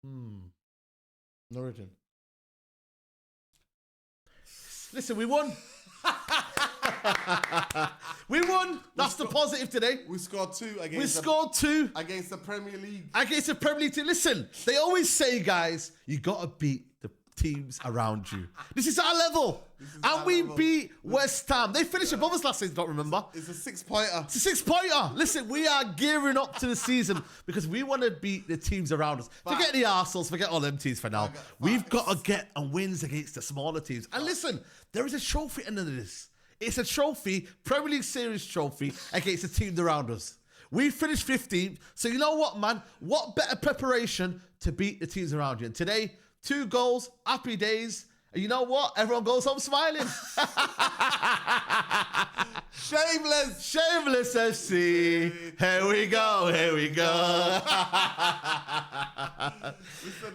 Norwich. Listen, we won. We won. That's the positive today. We scored two against. We scored two against the Premier League. Against the Premier League team. Listen, they always say, guys, you gotta beat the teams around you. This is our level. And we beat West Ham. They finished above us last season, don't remember. It's a 6-pointer. It's a 6-pointer. Listen, we are gearing up to the season because we want to beat the teams around us. Forget the Arsenals, forget all them teams for now. We've got to get wins against the smaller teams. And listen, there is a trophy under this. It's a trophy, Premier League Series trophy against the teams around us. We finished 15th. So you know what, man? What better preparation to beat the teams around you? And today, 2 goals, happy days. And you know what? Everyone goes home smiling. Shameless. Shameless FC. Here we go. Here we go.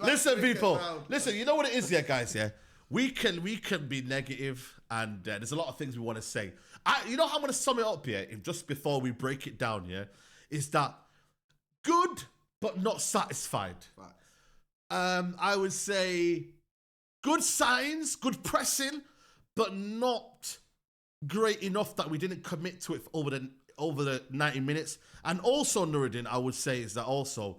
Listen, people. Listen, you know what it is, yeah, guys, yeah? We can be negative, and there's a lot of things we want to say. You know how I'm going to sum it up here, just before we break it down, yeah? Is that good, but not satisfied. Right. I would say good signs, good pressing, but not great enough that we didn't commit to it over the 90 minutes. And also, Nuruddin, I would say is that also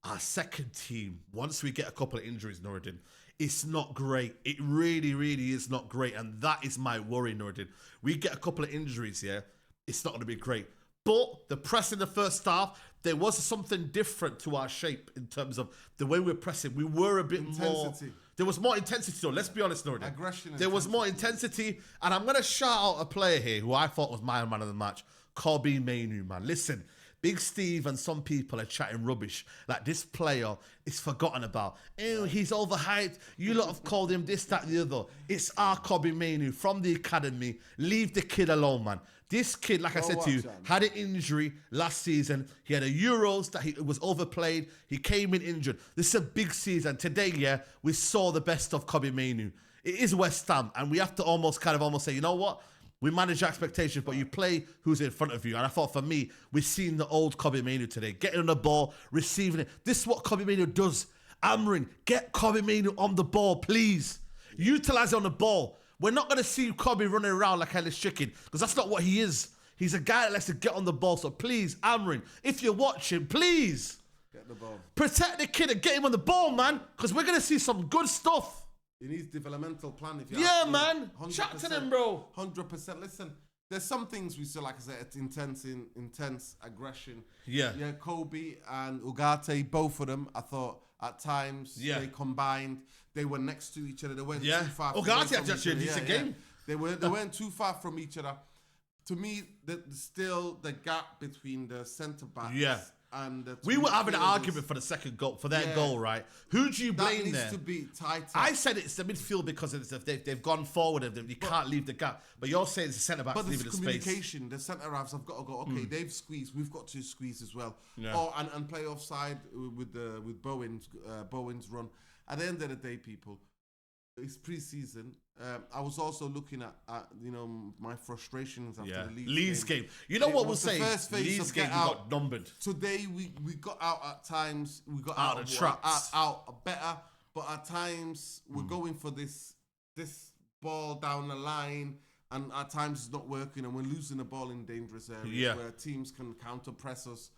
our second team, once we get a couple of injuries, Nuruddin, it's not great. It really, really is not great. And that is my worry, Nuruddin. We get a couple of injuries, yeah, it's not going to be great. But the press in the first half, there was something different to our shape in terms of the way we're pressing. We were a bit more... There was more intensity, though. Let's be honest, Nuruddin. Aggression. There was more intensity. And I'm going to shout out a player here who I thought was my man of the match, Kobbie Mainoo, man. Listen, Big Steve and some people are chatting rubbish. Like, this player is forgotten about. Ew, he's overhyped. You lot have called him this, that, the other. It's our Kobbie Mainoo from the academy. Leave the kid alone, man. This kid, like I said to you, had an injury last season. He had a Euros that he was overplayed. He came in injured. This is a big season. Today, yeah, we saw the best of Kobbie Mainoo. It is West Ham, and we have to almost say, you know what? We manage expectations, but you play who's in front of you. And I thought, for me, we've seen the old Kobbie Mainoo today. Getting on the ball, receiving it. This is what Kobbie Mainoo does. Amrin, get Kobbie Mainoo on the ball, please. Utilise it on the ball. We're not going to see Kobbie running around like headless chicken, because that's not what he is. He's a guy that likes to get on the ball. So please, Amrin, if you're watching, please get the ball. Protect the kid and get him on the ball, man, because we're going to see some good stuff. He needs developmental plan. If you man. Chat to them, bro. 100%. Listen, there's some things we saw, like I said, it's intense aggression. Yeah. Yeah, Kobbie and Ugarte, both of them, I thought at times they combined. They were next to each other. They weren't too far. Ugarte had actually a decent game. They weren't too far from each other. To me, still the gap between the centre backs. Yeah. And we were having an argument for the second goal, for their goal, right? Who do you blame there? That needs to be tighter. I said it's the midfield because they've gone forward and you can't leave the gap. But you're saying it's the centre backs leaving the space. But the communication, the centre halves have got to go. Okay, they've squeezed. We've got to squeeze as well. Yeah. And play offside with Bowen's run. At the end of the day, people, it's pre-season. I was also looking at my frustrations after the Leeds game. You know what we'll say? Leeds game got numbered. Today we got out at times. We got out of the traps. Out better, but at times we're going for this ball down the line, and at times it's not working, and we're losing the ball in dangerous areas where teams can counter press us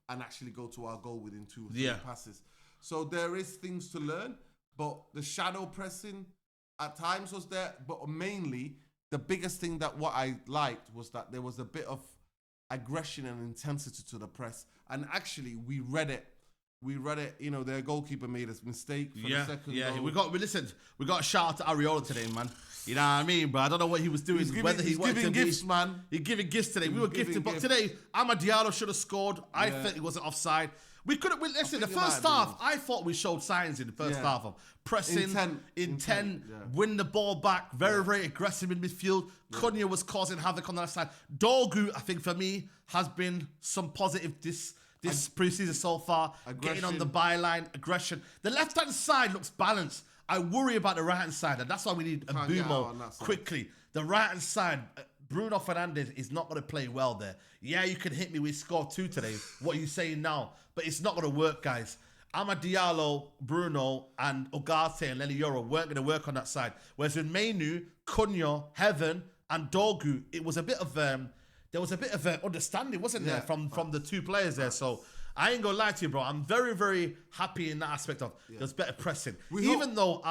and actually go to our goal within 2 or 3 passes. So there is things to learn, but the shadow pressing at times was there, but mainly the biggest thing that what I liked was that there was a bit of aggression and intensity to the press, and actually we read it. Their goalkeeper made a mistake for the second goal. We got a shout out to Areola today, man. You know what I mean, bro? I don't know what he was doing. He's giving gifts, man. He's giving gifts today. We were gifted, but today, Amad Diallo should have scored. I think he wasn't offside. We could have. Listen, the first half, I thought we showed signs in the first half of pressing, intent, win the ball back, very, very aggressive in midfield. Cunha was causing havoc on that side. Dorgu, I think for me, has been some positive this preseason so far. Getting on the byline, aggression. The left-hand side looks balanced. I worry about the right-hand side, and that's why we need Mbumo quickly. The right-hand side, Bruno Fernandes is not going to play well there. Yeah, you can hit me. We scored 2 today. What are you saying now? But it's not going to work, guys. Amad Diallo, Bruno, and Ugarte and Lenny Yoro weren't going to work on that side. Whereas with Mainoo, Cunha, Heaven, and Dorgu, it was a bit of there was a bit of understanding, wasn't there, from the two players there. So I ain't gonna lie to you, bro. I'm very, very happy in that aspect of there's better pressing. Even though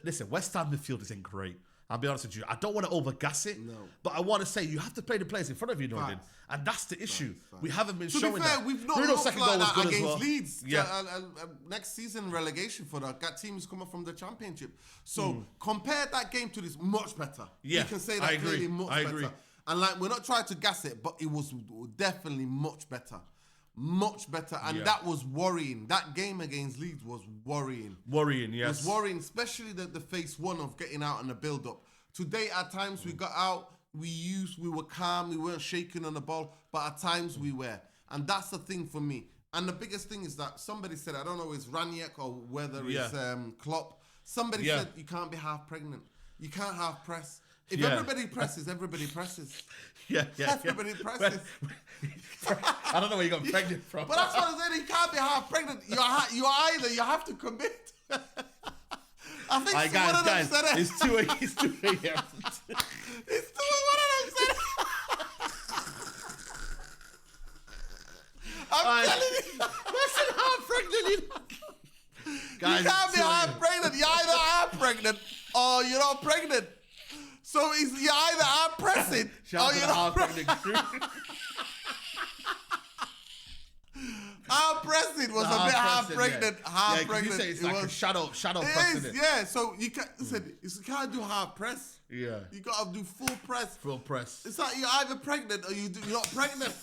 listen, West Ham midfield isn't great. I'll be honest with you. I don't want to overgas it, but I want to say you have to play the players in front of you, Nordin. And that's the issue. We haven't been showing that. To be fair, we've not Bruno's looked second like goal was that good against as well. Leeds. Yeah. Next season relegation for that team is coming from the Championship. So compare that game to this, much better. Yeah, you can say that clearly, much better. And like, we're not trying to gas it, but it was definitely much better. Much better. And that was worrying. That game against Leeds was worrying. Worrying, yes. It was worrying, especially the phase one of getting out and the build-up. Today, at times, we got out, we were calm, we weren't shaking on the ball, but at times we were. And that's the thing for me. And the biggest thing is that somebody said, I don't know, it's Ranić or whether it's Klopp. Somebody said, you can't be half pregnant. You can't half press. If everybody presses, everybody presses. Everybody presses. I don't know where you got pregnant from. But that's what I said. You can't be half pregnant. You have to commit. I think one of them said it. It's 2 a.m. It's 2 one of them said it. I'm telling you. Listen, half pregnant. Guys, you can't be half pregnant. You're either half pregnant or you're not pregnant. So you're either half pressing or you're not pregnant. Half pressing was a bit half pregnant. Half pregnant. You say it's like a shadow press. It is, yeah. So you can't do half press. Yeah. You gotta do full press. Full press. It's like you're either pregnant or you're not pregnant.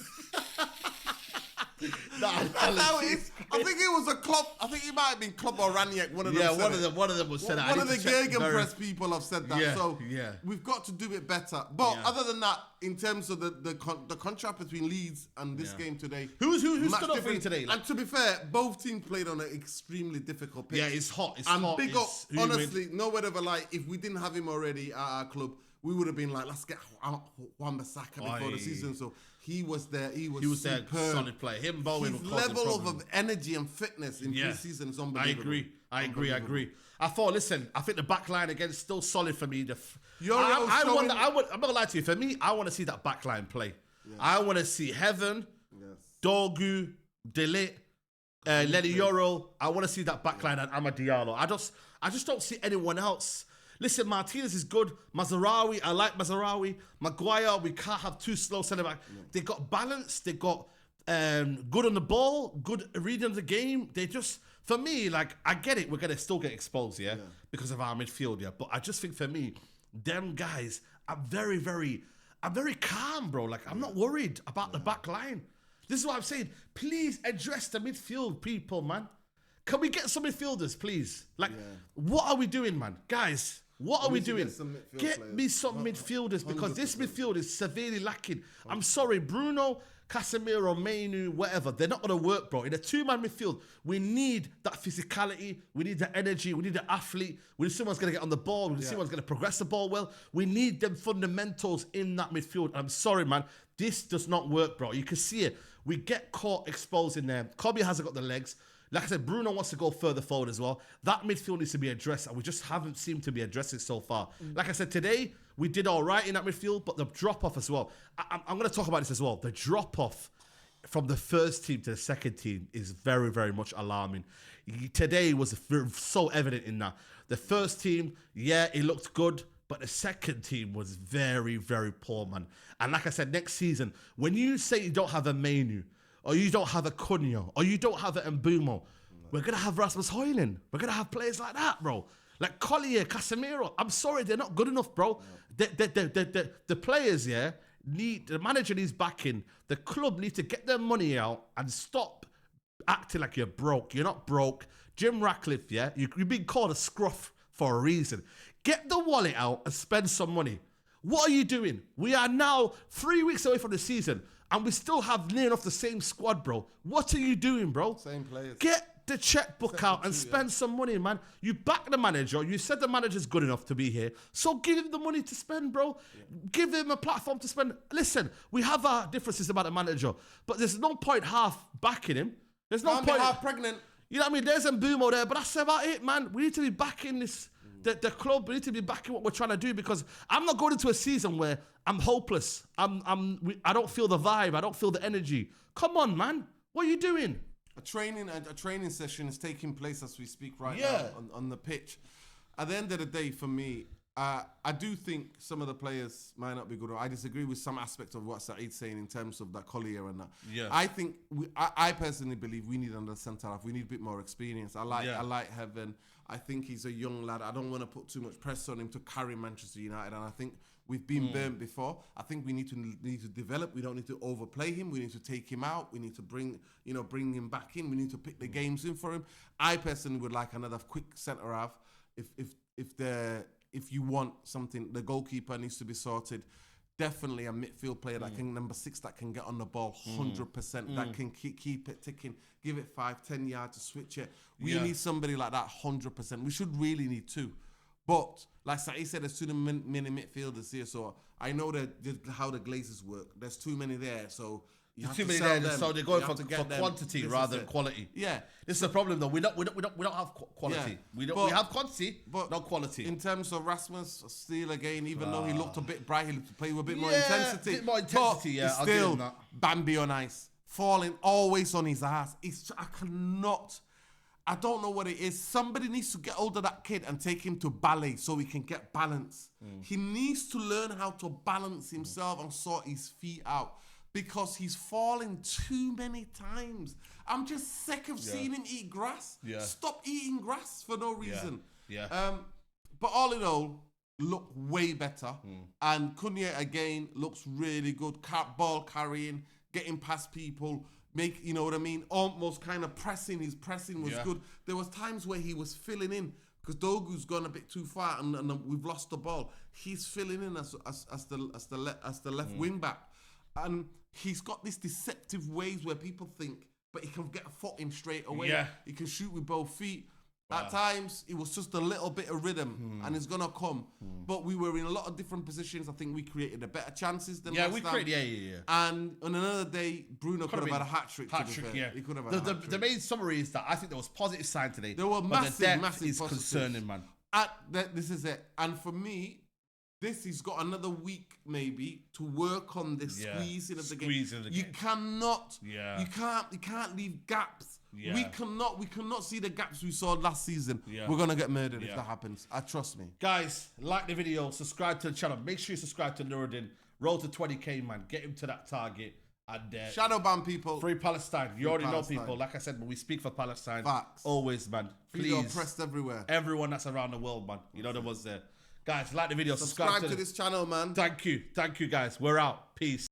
That's how it is. I think it was a Klopp. I think it might have been Klopp or Ranić. One of them was said that. One of the Gegenpress people have said that. So we've got to do it better. But other than that, in terms of the contrast between Leeds and this game today, who stood up for you today? And to be fair, both teams played on an extremely difficult pitch. Yeah, it's hot. It's and hot. Big up, honestly, no word of a lie. If we didn't have him already at our club, we would have been like, let's get Wan-Bissaka before the season. So he was there. He was there, solid player. Him, Bowen. His level of energy and fitness in pre-season is unbelievable. I agree. I think the back line again is still solid for me. I'm not gonna lie to you. For me, I want to see that back line play. Yeah. I want to see Heaven, Dorgu, Delit, Lenny Yoro. I want to see that back line and Amad Diallo. I just don't see anyone else. Listen, Martinez is good. Mazraoui, I like Mazraoui. Maguire, we can't have two slow centre back. No. They got balance. They got good on the ball, good reading of the game. They just, for me, like, I get it. We're going to still get exposed, because of our midfield, But I just think for me, them guys, I'm very calm, bro. Like, I'm not worried about the back line. This is what I'm saying. Please address the midfield people, man. Can we get some midfielders, please? Like, what are we doing, man? Guys, what are we doing? Get me some midfielders because 100%. This midfield is severely lacking. 100%. I'm sorry, Bruno, Casemiro, Mainoo, whatever. They're not going to work, bro. In a two-man midfield, we need that physicality. We need the energy. We need the athlete. We need someone's going to get on the ball. We need someone's going to progress the ball well. We need them fundamentals in that midfield. I'm sorry, man. This does not work, bro. You can see it. We get caught exposed in there. Kobbie hasn't got the legs. Like I said, Bruno wants to go further forward as well. That midfield needs to be addressed, and we just haven't seemed to be addressing so far. Like I said, today, we did all right in that midfield, but the drop-off as well. I'm going to talk about this as well. The drop-off from the first team to the second team is very, very much alarming. Today was so evident in that. The first team, it looked good, but the second team was very, very poor, man. And like I said, next season, when you say you don't have a Mainoo, or you don't have a Cunha, or you don't have an Mbumo, we're going to have Rasmus Højlund. We're going to have players like that, bro. Like Collier, Casemiro. I'm sorry, they're not good enough, bro. The players, the manager needs backing. The club needs to get their money out and stop acting like you're broke. You're not broke. Jim Ratcliffe, you've been called a scruff for a reason. Get the wallet out and spend some money. What are you doing? We are now 3 weeks away from the season, and we still have near enough the same squad, bro. What are you doing, bro? Same players. Get the checkbook out and spend some money, man. You back the manager. You said the manager's good enough to be here. So give him the money to spend, bro. Yeah. Give him a platform to spend. Listen, we have our differences about the manager, but there's no point half backing him. There's no point. Half pregnant. You know what I mean? There's Mbumo there, but that's about it, man. We need to be back in this, the club. We need to be back in what we're trying to do, because I'm not going into a season where I'm hopeless. I don't feel the vibe. I don't feel the energy. Come on, man. What are you doing? A training session is taking place as we speak right now on the pitch. At the end of the day, for me, I do think some of the players might not be good. I disagree with some aspects of what Saeed's saying in terms of that Collier and that. Yeah. I think I personally believe we need another centre half. We need a bit more experience. I like Heaven. I think he's a young lad. I don't want to put too much pressure on him to carry Manchester United. And I think we've been burnt before. I think we need to develop. We don't need to overplay him. We need to take him out. We need to bring him back in. We need to pick the games in for him. I personally would like another quick centre half. If you want something, the goalkeeper needs to be sorted. Definitely a midfield player that can, number 6, that can get on the ball 100%, that can keep it ticking, give it 5-10 yards to switch it. We need somebody like that 100%. We should really need 2. But like Saeed said, there's too many midfielders here. So I know how the Glazers work. There's too many there. So you have too to many sell there, them. so they're going for them. quantity rather than quality. Yeah, this is the problem though. We don't have quality. Yeah. We have quantity, but not quality. In terms of Rasmus Steele again, even though he looked a bit bright, he looked to play with a bit more intensity. Bit more intensity, but I'll still, give him that. Bambi on ice, falling always on his ass. I don't know what it is. Somebody needs to get hold of that kid and take him to ballet so he can get balance. He needs to learn how to balance himself and sort his feet out, because he's falling too many times. I'm just sick of seeing him eat grass. Stop eating grass for no reason. But all in all, look way better. And Cunha again looks really good. Ball carrying, getting past people. You know what I mean? Almost kind of pressing. His pressing was good. There was times where he was filling in because Dogu's gone a bit too far and we've lost the ball. He's filling in as the left wing back, and he's got this deceptive ways where people think, but he can get a foot in straight away. He can shoot with both feet. At times, it was just a little bit of rhythm, and it's gonna come. But we were in a lot of different positions. I think we created a better chances than last time. And on another day, Bruno could have had a hat trick. He could have had a hat trick. The main summary is that I think there was positive sign today. There were massive is concerning, man. This is it. And for me, he's got another week maybe to work on this squeezing of the game. You cannot, you can't leave gaps. We cannot see the gaps we saw last season. We're gonna get murdered if that happens. Trust me. Guys, like the video, subscribe to the channel. Make sure you subscribe to Nuruddin. Roll to 20k, man. Get him to that target. And shadow ban people. Free Palestine. You already know people. Like I said, when we speak for Palestine, facts. Always, man. Please. Oppressed everywhere. Everyone that's around the world, man. You know the ones there. Guys, like the video. Subscribe to this channel, man. Thank you, guys. We're out. Peace.